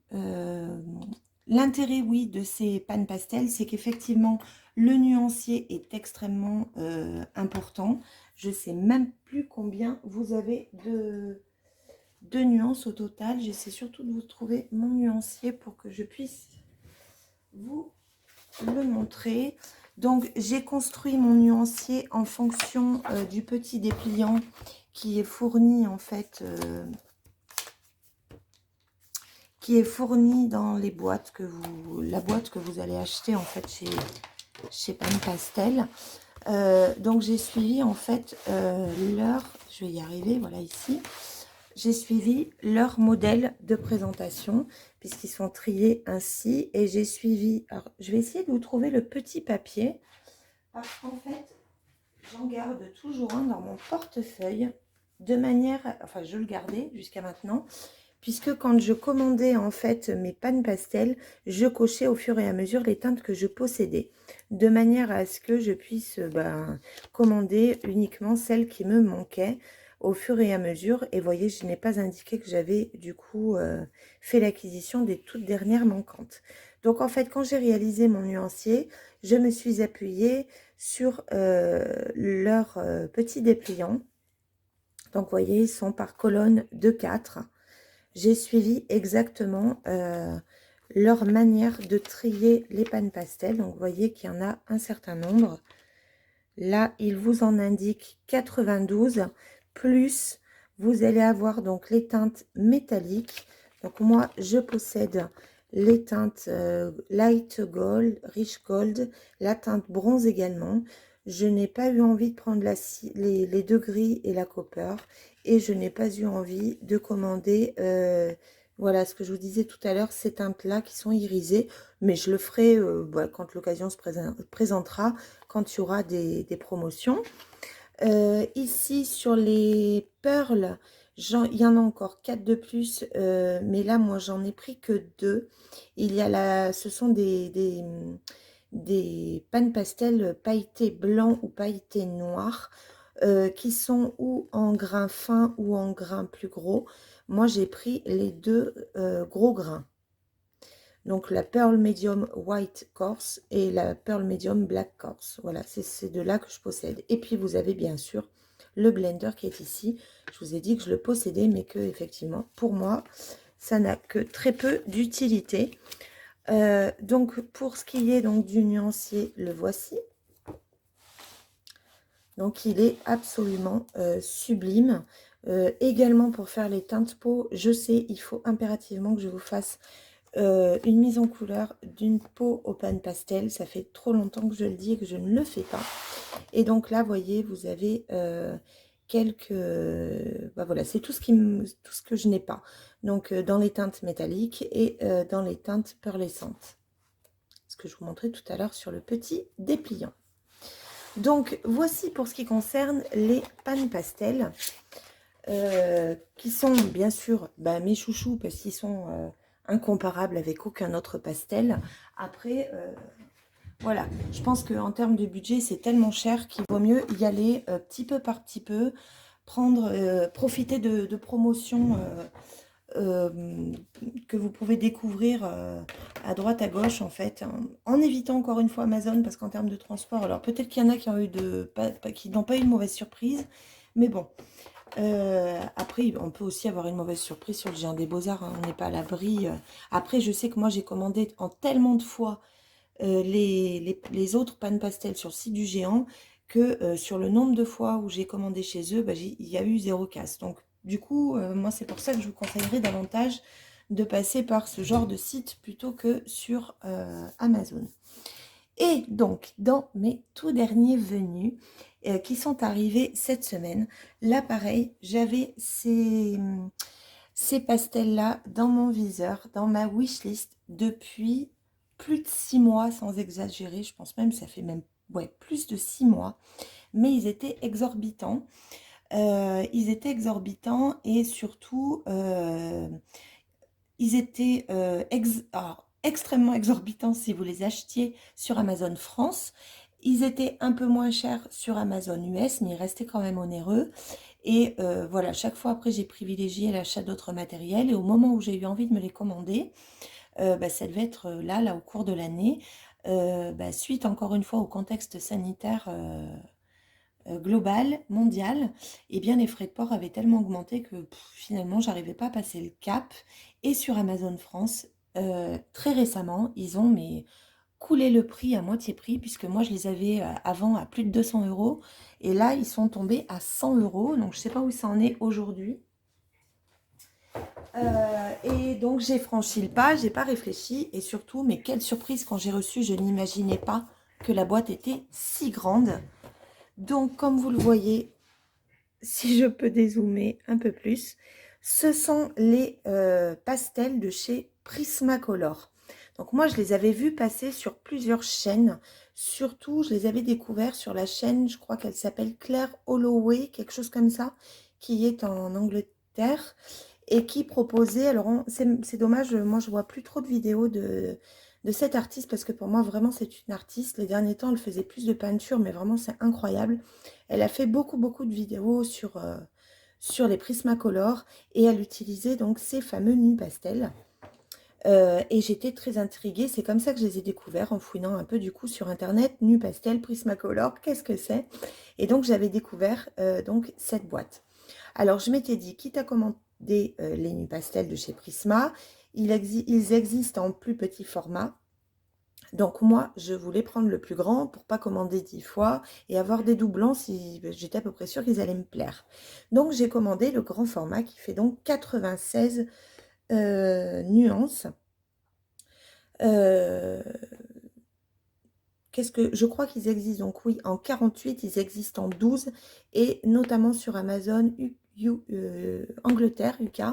L'intérêt, oui, de ces pan pastels, c'est qu'effectivement, le nuancier est extrêmement important. Je ne sais même plus combien vous avez de nuances au total. J'essaie surtout de vous trouver mon nuancier pour que je puisse vous le montrer. Donc, j'ai construit mon nuancier en fonction du petit dépliant qui est fourni en fait... qui est fourni dans les boîtes la boîte que vous allez acheter en fait chez Pan Pastel. Donc j'ai suivi en fait je vais y arriver, voilà ici, j'ai suivi leur modèle de présentation puisqu'ils sont triés ainsi et j'ai suivi, alors je vais essayer de vous trouver le petit papier parce qu'en fait j'en garde toujours un dans mon portefeuille de manière, enfin je le gardais jusqu'à maintenant, puisque quand je commandais en fait mes pan pastels, je cochais au fur et à mesure les teintes que je possédais, de manière à ce que je puisse commander uniquement celles qui me manquaient au fur et à mesure. Et voyez, je n'ai pas indiqué que j'avais du coup fait l'acquisition des toutes dernières manquantes. Donc en fait, quand j'ai réalisé mon nuancier, je me suis appuyée sur leur petit dépliant. Donc vous voyez, ils sont par colonne de 4. J'ai suivi exactement leur manière de trier les pan pastels. Donc, vous voyez qu'il y en a un certain nombre. Là, il vous en indique 92, plus vous allez avoir donc les teintes métalliques. Donc, moi, je possède les teintes light gold, rich gold, la teinte bronze également. Je n'ai pas eu envie de prendre les deux gris et la copper. Et je n'ai pas eu envie de commander, voilà ce que je vous disais tout à l'heure, ces teintes-là qui sont irisées. Mais je le ferai quand l'occasion se présentera, quand il y aura des promotions. Ici, sur les perles, il y en a encore 4 de plus. Mais là, moi, j'en ai pris que 2. Il y a ce sont des pan pastels pailletés blancs ou pailletés noirs. Qui sont ou en grain fin ou en grain plus gros. Moi, j'ai pris les deux gros grains. Donc, la Pearl Medium White Corse et la Pearl Medium Black Corse. Voilà, c'est ces deux-là que je possède. Et puis, vous avez bien sûr le blender qui est ici. Je vous ai dit que je le possédais, mais que, effectivement, pour moi, ça n'a que très peu d'utilité. Donc, pour ce qui est donc du nuancier, le voici. Donc, il est absolument sublime. Également, pour faire les teintes peau, je sais, il faut impérativement que je vous fasse une mise en couleur d'une peau au pan pastel. Ça fait trop longtemps que je le dis et que je ne le fais pas. Et donc là, vous voyez, vous avez quelques... voilà, c'est tout ce que je n'ai pas. Donc, dans les teintes métalliques et dans les teintes pearlescentes. Ce que je vous montrais tout à l'heure sur le petit dépliant. Donc, voici pour ce qui concerne les pan pastels, qui sont bien sûr mes chouchous, parce qu'ils sont incomparables avec aucun autre pastel. Après, voilà, je pense qu'en termes de budget, c'est tellement cher qu'il vaut mieux y aller petit peu par petit peu, profiter de promotions que vous pouvez découvrir à droite, à gauche, en fait, en évitant encore une fois Amazon, parce qu'en termes de transport, alors peut-être qu'il y en a qui ont eu qui n'ont pas eu de mauvaise surprise, mais bon, après, on peut aussi avoir une mauvaise surprise sur le Géant des Beaux-Arts, hein, on n'est pas à l'abri. Après, je sais que moi, j'ai commandé en tellement de fois les autres pan pastel sur le site du Géant, que sur le nombre de fois où j'ai commandé chez eux, il y a eu 0 casse. Donc, du coup, moi, c'est pour ça que je vous conseillerais davantage de passer par ce genre de site plutôt que sur Amazon. Et donc, dans mes tout derniers venus qui sont arrivés cette semaine, là, pareil, j'avais ces pastels-là dans mon viseur, dans ma wishlist depuis plus de 6 mois, sans exagérer. Je pense même que ça fait même plus de 6 mois. Mais ils étaient exorbitants. Ils étaient exorbitants et surtout, Ils étaient extrêmement exorbitants si vous les achetiez sur Amazon France. Ils étaient un peu moins chers sur Amazon US, mais ils restaient quand même onéreux. Et voilà, chaque fois après, j'ai privilégié l'achat d'autres matériels. Et au moment où j'ai eu envie de me les commander, bah, ça devait être là au cours de l'année, bah, suite encore une fois au contexte sanitaire global, mondial, et bien les frais de port avaient tellement augmenté que finalement, j'arrivais pas à passer le cap. Et sur Amazon France, très récemment, ils ont coulé le prix à moitié prix, puisque moi, je les avais avant à plus de 200 euros, et là, ils sont tombés à 100 euros. Donc, je sais pas où ça en est aujourd'hui. Et donc j'ai franchi le pas, j'ai pas réfléchi et surtout, mais quelle surprise quand j'ai reçu, je n'imaginais pas que la boîte était si grande. Donc comme vous le voyez, si je peux dézoomer un peu plus, ce sont les pastels de chez Prismacolor. Donc moi je les avais vus passer sur plusieurs chaînes, surtout je les avais découverts sur la chaîne, je crois qu'elle s'appelle Claire Holloway, quelque chose comme ça, qui est en Angleterre et qui proposait, alors c'est dommage, moi je vois plus trop de vidéos de cette artiste parce que pour moi vraiment c'est une artiste. Les derniers temps elle faisait plus de peinture mais vraiment c'est incroyable. Elle a fait beaucoup de vidéos sur les Prismacolor et elle utilisait donc ces fameux nus pastels. Et j'étais très intriguée, c'est comme ça que je les ai découverts en fouinant un peu du coup sur internet, nus pastel, Prismacolor, qu'est-ce que c'est? Et donc j'avais découvert donc cette boîte. Alors, je m'étais dit, quitte à commander les nus pastels de chez Prisma, ils existent en plus petit format. Donc, moi, je voulais prendre le plus grand pour pas commander 10 fois et avoir des doublons si j'étais à peu près sûre qu'ils allaient me plaire. Donc, j'ai commandé le grand format qui fait donc 96 nuances. Euh, Qu'est-ce que je crois qu'ils existent donc oui en 48, ils existent en 12 et notamment sur Amazon Angleterre UK.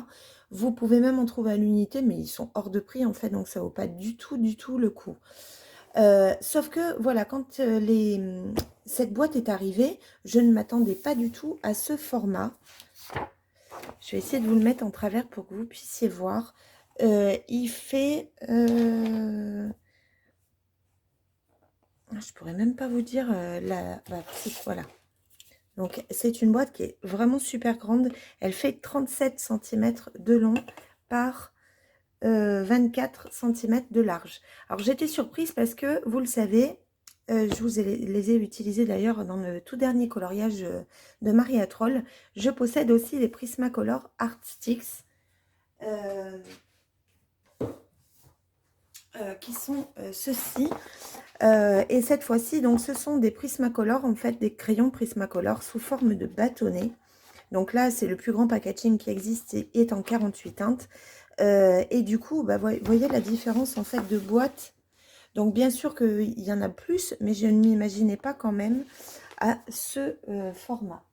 Vous pouvez même en trouver à l'unité mais ils sont hors de prix en fait donc ça vaut pas du tout le coup. Sauf que voilà quand cette boîte est arrivée, je ne m'attendais pas du tout à ce format. Je vais essayer de vous le mettre en travers pour que vous puissiez voir. Il fait je pourrais même pas vous dire voilà. Donc c'est une boîte qui est vraiment super grande. Elle fait 37 cm de long par 24 cm de large. Alors j'étais surprise parce que vous le savez, je vous les ai utilisés d'ailleurs dans le tout dernier coloriage de Maria Troll. Je possède aussi les Prismacolor Art Sticks. Qui sont ceux-ci. Et cette fois-ci, donc, ce sont des Prismacolor, en fait, des crayons Prismacolor sous forme de bâtonnet. Donc là, c'est le plus grand packaging qui existe et est en 48 teintes. Et du coup, bah, voyez la différence, en fait, de boîte. Donc, bien sûr qu'il y en a plus, mais je ne m'imaginais pas quand même à ce format.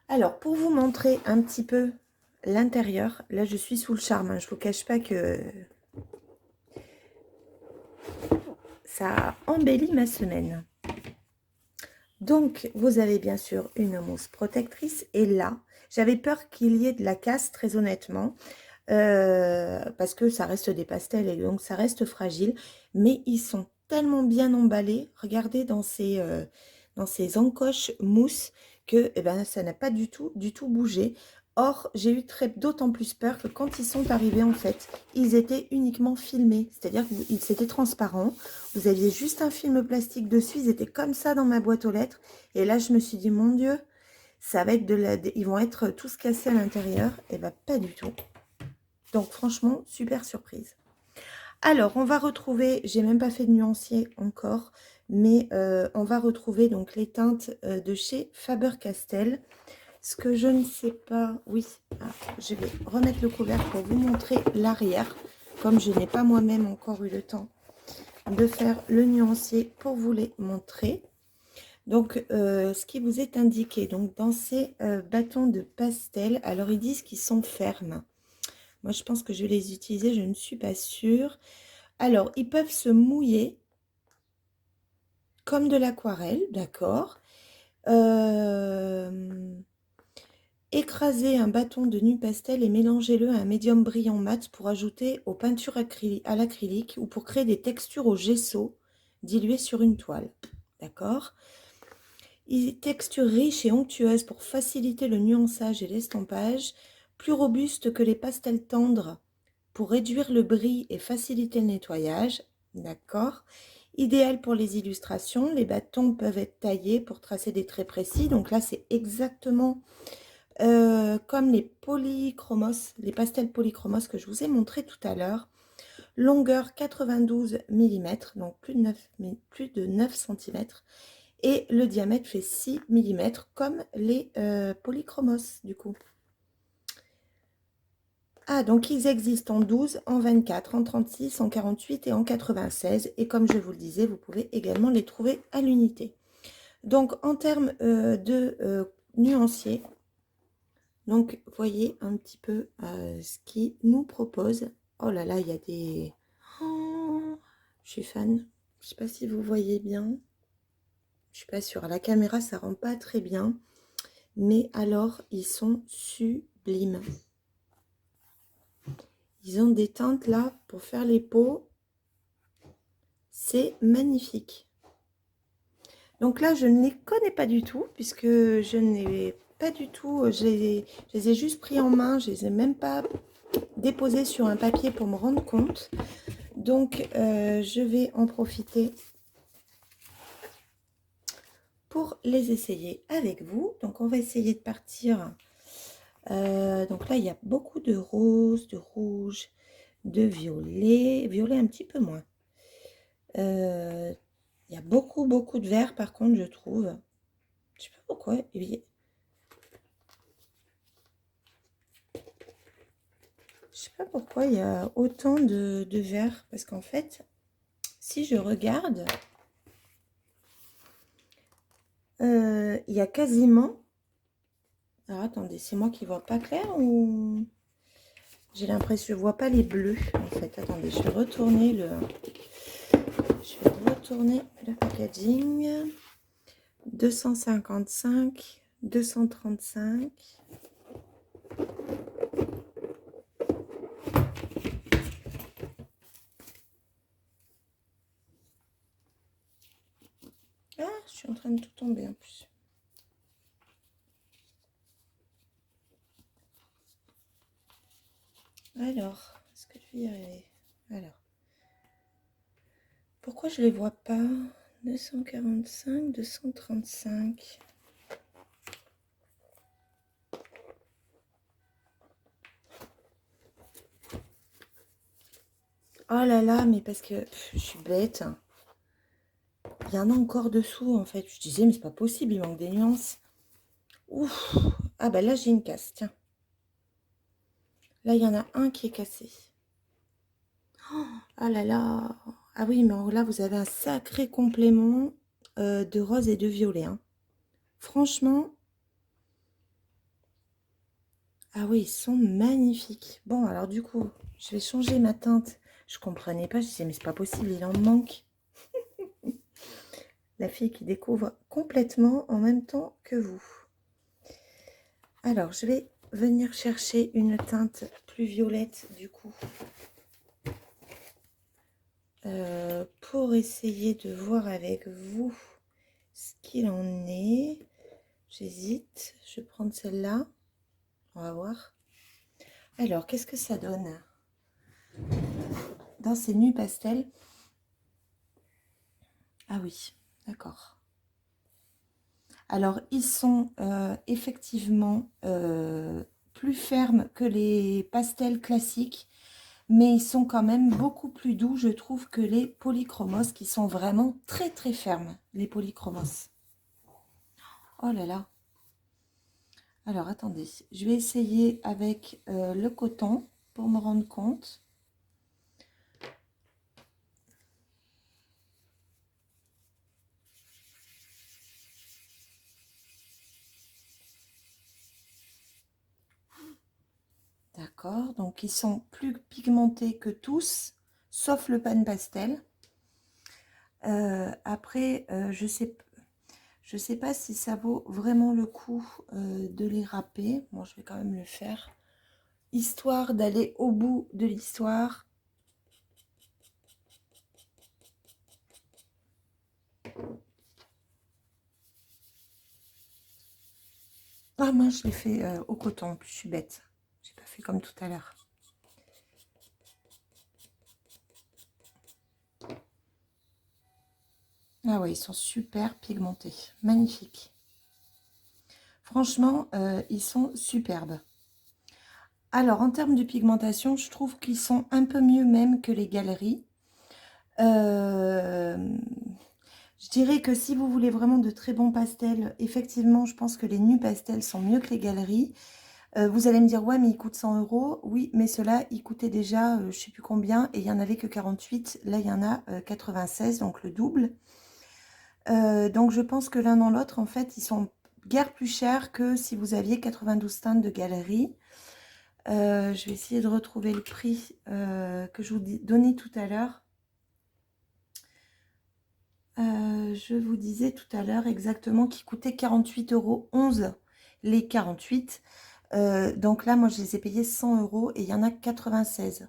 Alors, pour vous montrer un petit peu l'intérieur, là, je suis sous le charme. Hein, je ne vous cache pas que ça embellit ma semaine. Donc, vous avez bien sûr une mousse protectrice. Et là, j'avais peur qu'il y ait de la casse, très honnêtement. Parce que ça reste des pastels et donc ça reste fragile. Mais ils sont tellement bien emballés. Regardez dans ces encoches mousse que eh ben, ça n'a pas du tout bougé. Or, j'ai eu d'autant plus peur que quand ils sont arrivés, en fait, ils étaient uniquement filmés. C'est-à-dire qu'ils étaient transparents. Vous aviez juste un film plastique dessus. Ils étaient comme ça dans ma boîte aux lettres. Et là, je me suis dit, mon Dieu, ça va être ils vont être tous cassés à l'intérieur. Et bien, pas du tout. Donc, franchement, super surprise. Alors, on va retrouver, j'ai même pas fait de nuancier encore, mais on va retrouver donc les teintes de chez Faber-Castell. Ce que je ne sais pas, oui, je vais remettre le couvercle pour vous montrer l'arrière, comme je n'ai pas moi-même encore eu le temps de faire le nuancier pour vous les montrer. Donc, ce qui vous est indiqué, donc dans ces bâtons de pastel, alors ils disent qu'ils sont fermes. Moi, je pense que je vais les utiliser, je ne suis pas sûre. Alors, ils peuvent se mouiller comme de l'aquarelle, d'accord. Écrasez un bâton de nu pastel et mélangez-le à un médium brillant mat pour ajouter aux peintures à l'acrylique ou pour créer des textures au gesso diluées sur une toile. D'accord? Texture riche et onctueuse pour faciliter le nuançage et l'estampage, plus robuste que les pastels tendres pour réduire le bris et faciliter le nettoyage. D'accord? Idéal pour les illustrations, les bâtons peuvent être taillés pour tracer des traits précis. Donc là, c'est exactement comme les polychromos, les pastels polychromos que je vous ai montré tout à l'heure. Longueur 92 mm, donc plus de 9 cm. Et le diamètre fait 6 mm, comme les polychromos, du coup. Ah, donc ils existent en 12, en 24, en 36, en 48 et en 96. Et comme je vous le disais, vous pouvez également les trouver à l'unité. Donc, en termes de nuancier, donc, voyez un petit peu ce qu'il nous propose. Oh là là, il y a des... Oh, je suis fan. Je ne sais pas si vous voyez bien. Je suis pas sûre. À la caméra, ça rend pas très bien. Mais alors, ils sont sublimes. Ils ont des teintes là pour faire les peaux. C'est magnifique. Donc là, je ne les connais pas du tout, puisque je n'ai pas du tout... Je les ai juste pris en main. Je les ai même pas déposés sur un papier pour me rendre compte. Donc, je vais en profiter pour les essayer avec vous. Donc, on va essayer de partir. Donc là, il y a beaucoup de rose, de rouge, de violet. Violet un petit peu moins. Il y a beaucoup de vert, par contre, je trouve. Je sais pas pourquoi. Je sais pas pourquoi il y a autant de vert. Parce qu'en fait, si je regarde, il y a quasiment... Alors, attendez, c'est moi qui vois pas clair ou... J'ai l'impression, je vois pas les bleus, en fait. Attendez, je vais retourner le packaging. 255, 235. Ah, je suis en train de tout tomber en plus. Alors, est-ce que je vais y arriver? Alors, pourquoi je les vois pas? 245, 235. Oh là là, mais parce que je suis bête. Il y en a encore dessous, en fait. Je disais, mais c'est pas possible, il manque des nuances. Ouf. Ah bah là, j'ai une casse, tiens. Là, il y en a un qui est cassé. Oh là là. Ah oui, mais là, vous avez un sacré complément de rose et de violet. Hein. Franchement. Ah oui, ils sont magnifiques. Bon, alors du coup, je vais changer ma teinte. Je comprenais pas. Je disais, mais c'est pas possible, il en manque. La fille qui découvre complètement en même temps que vous. Alors, je vais venir chercher une teinte plus violette, du coup. Pour essayer de voir avec vous ce qu'il en est. J'hésite, je vais prendre celle-là. On va voir. Alors, qu'est-ce que ça donne dans ces nus pastels? Ah oui, d'accord. Alors, ils sont effectivement plus fermes que les pastels classiques, mais ils sont quand même beaucoup plus doux, je trouve, que les polychromos, qui sont vraiment très fermes, les polychromos. Oh là là. Alors, attendez, je vais essayer avec le coton pour me rendre compte. D'accord, donc ils sont plus pigmentés que tous, sauf le pan pastel. Après, je Je ne sais pas si ça vaut vraiment le coup de les râper. Moi, je vais quand même le faire. Histoire d'aller au bout de l'histoire. Ah mince, je l'ai fait au coton. En plus, je suis bête. J'ai pas fait comme tout à l'heure. Ah ouais, ils sont super pigmentés. Magnifiques. Franchement, ils sont superbes. Alors, en termes de pigmentation, je trouve qu'ils sont un peu mieux même que les galeries. Je dirais que si vous voulez vraiment de très bons pastels, effectivement, je pense que les nus pastels sont mieux que les galeries. Vous allez me dire, ouais, mais ils coûtent 100 €. Oui, mais ceux-là, ils coûtaient déjà, je sais plus combien, et il n'y en avait que 48. Là, il y en a 96, donc le double. Donc, je pense que l'un dans l'autre, en fait, ils sont guère plus chers que si vous aviez 92 teintes de galerie. Je vais essayer de retrouver le prix que je vous donnais tout à l'heure. Je vous disais tout à l'heure exactement qu'ils coûtaient 48,11 € les 48. Donc là, moi, je les ai payés 100 € et il y en a 96.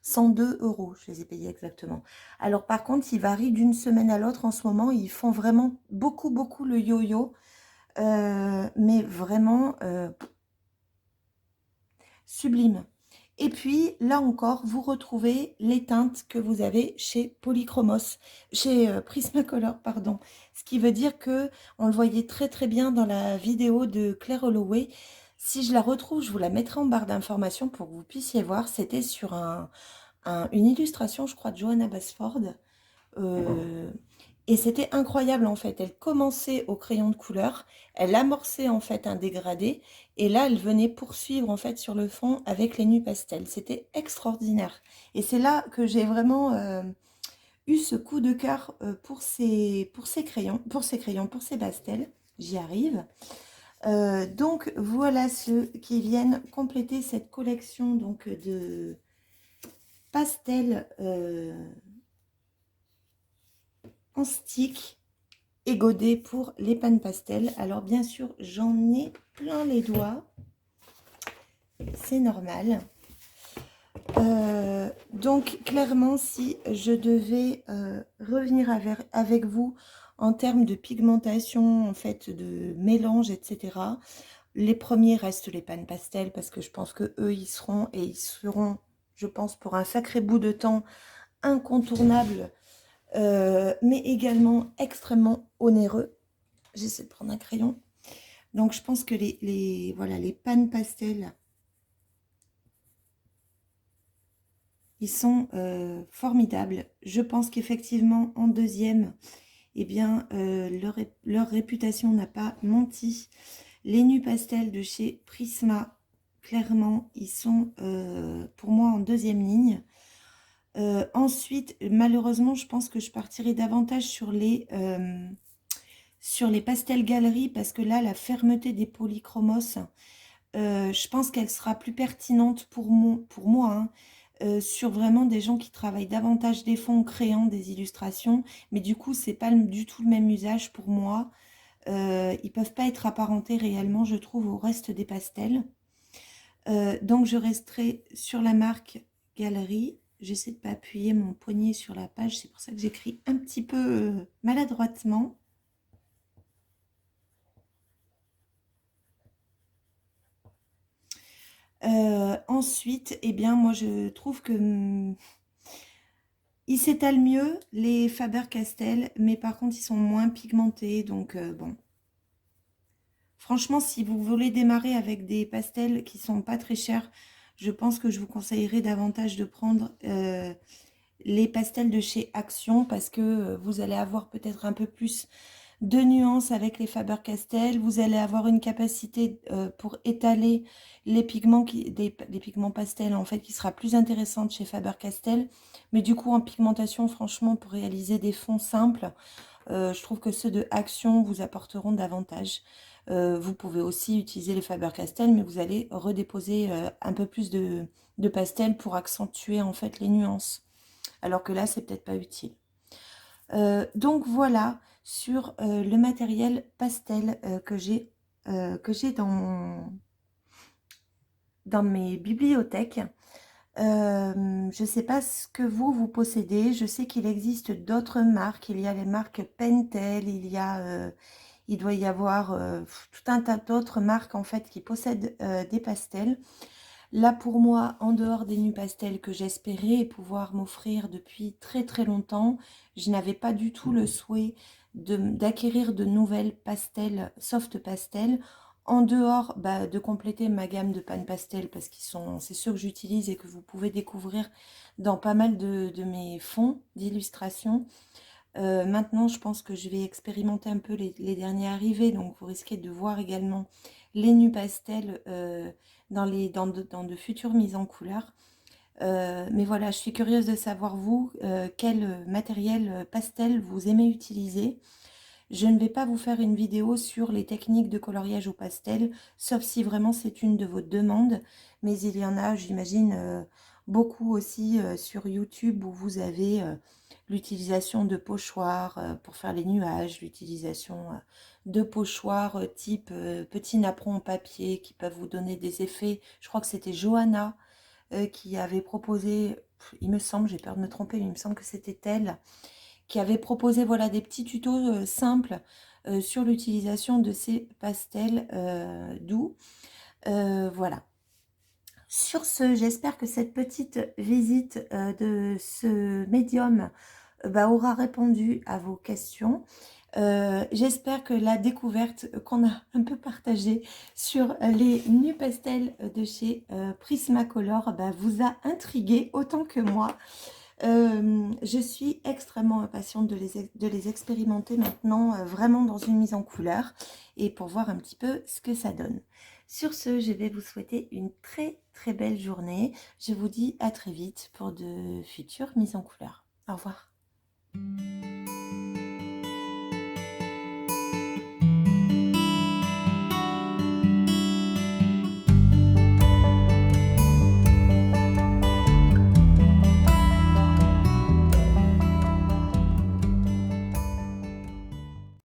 102 €, je les ai payés exactement. Alors par contre, ils varient d'une semaine à l'autre en ce moment. Ils font vraiment beaucoup, beaucoup le yo-yo. Mais vraiment sublime. Et puis, là encore, vous retrouvez les teintes que vous avez chez Polychromos, chez Prismacolor, pardon. Ce qui veut dire que on le voyait très très bien dans la vidéo de Claire Holloway. Si je la retrouve, je vous la mettrai en barre d'informations pour que vous puissiez voir. C'était sur une illustration, je crois, de Johanna Basford. Et c'était incroyable en fait. Elle commençait au crayon de couleur, elle amorçait en fait un dégradé, et là elle venait poursuivre en fait sur le fond avec les nus pastels. C'était extraordinaire. Et c'est là que j'ai vraiment eu ce coup de cœur pour ces pastels. J'y arrive. Donc voilà ceux qui viennent compléter cette collection donc de pastels en stick et godet pour les pannes pastel. Alors bien sûr, j'en ai plein les doigts. C'est normal. Donc clairement, si je devais revenir avec vous en termes de pigmentation, en fait, de mélange, etc., les premiers restent les pannes pastel parce que je pense que eux, ils seront, je pense, pour un sacré bout de temps, incontournables, mais également extrêmement onéreux. J'essaie de prendre un crayon. Donc, je pense que voilà, les pannes pastel, ils sont formidables. Je pense qu'effectivement, en deuxième, eh bien, leur réputation n'a pas menti. Les nus pastels de chez Prisma, clairement, ils sont pour moi en deuxième ligne. Ensuite, malheureusement, je pense que je partirai davantage sur les pastels galeries parce que là, la fermeté des polychromos, je pense qu'elle sera plus pertinente pour moi, hein, sur vraiment des gens qui travaillent davantage des fonds créant des illustrations. Mais du coup, c'est pas du tout le même usage pour moi. Ils peuvent pas être apparentés réellement, je trouve, au reste des pastels. Donc, je resterai sur la marque Galerie. J'essaie de pas appuyer mon poignet sur la page. C'est pour ça que j'écris un petit peu maladroitement. Ensuite, eh bien, moi, je trouve que ils s'étalent mieux, les Faber-Castell, mais par contre, ils sont moins pigmentés. Donc, bon. Franchement, si vous voulez démarrer avec des pastels qui sont pas très chers, je pense que je vous conseillerais davantage de prendre les pastels de chez Action parce que vous allez avoir peut-être un peu plus de nuances avec les Faber-Castell. Vous allez avoir une capacité pour étaler les pigments, des pigments pastels en fait qui sera plus intéressante chez Faber-Castell. Mais du coup en pigmentation, franchement, pour réaliser des fonds simples, je trouve que ceux de Action vous apporteront davantage. Vous pouvez aussi utiliser les Faber-Castell, mais vous allez redéposer un peu plus de pastel pour accentuer en fait les nuances. Alors que là, c'est peut-être pas utile. Donc voilà, sur le matériel pastel que j'ai dans mes bibliothèques. Je ne sais pas ce que vous possédez. Je sais qu'il existe d'autres marques. Il y a les marques Pentel, il doit y avoir tout un tas d'autres marques en fait qui possèdent des pastels. Là pour moi, en dehors des nus pastels que j'espérais pouvoir m'offrir depuis très très longtemps, je n'avais pas du tout le souhait d'acquérir de nouvelles pastels, soft pastels, en dehors de compléter ma gamme de pannes pastel parce c'est ceux que j'utilise et que vous pouvez découvrir dans pas mal de mes fonds d'illustration. Maintenant, je pense que je vais expérimenter un peu les derniers arrivés, donc vous risquez de voir également les nus pastels dans de futures mises en couleur. Mais voilà, je suis curieuse de savoir vous, quel matériel pastel vous aimez utiliser. Je ne vais pas vous faire une vidéo sur les techniques de coloriage au pastel, sauf si vraiment c'est une de vos demandes. Mais il y en a, j'imagine, beaucoup aussi sur YouTube où vous avez l'utilisation de pochoirs pour faire les nuages, l'utilisation de pochoirs type petits napperons en papier qui peuvent vous donner des effets. Je crois que c'était Johanna qui avait proposé, il me semble, j'ai peur de me tromper, mais il me semble que c'était elle, qui avait proposé voilà, des petits tutos simples sur l'utilisation de ces pastels doux. Voilà. Sur ce, j'espère que cette petite visite de ce médium aura répondu à vos questions. J'espère que la découverte qu'on a un peu partagée sur les nus pastels de chez Prismacolor vous a intrigué autant que moi. Je suis extrêmement impatiente de les expérimenter maintenant, vraiment dans une mise en couleur, et pour voir un petit peu ce que ça donne. Sur ce, je vais vous souhaiter une très très belle journée. Je vous dis à très vite pour de futures mises en couleur. Au revoir.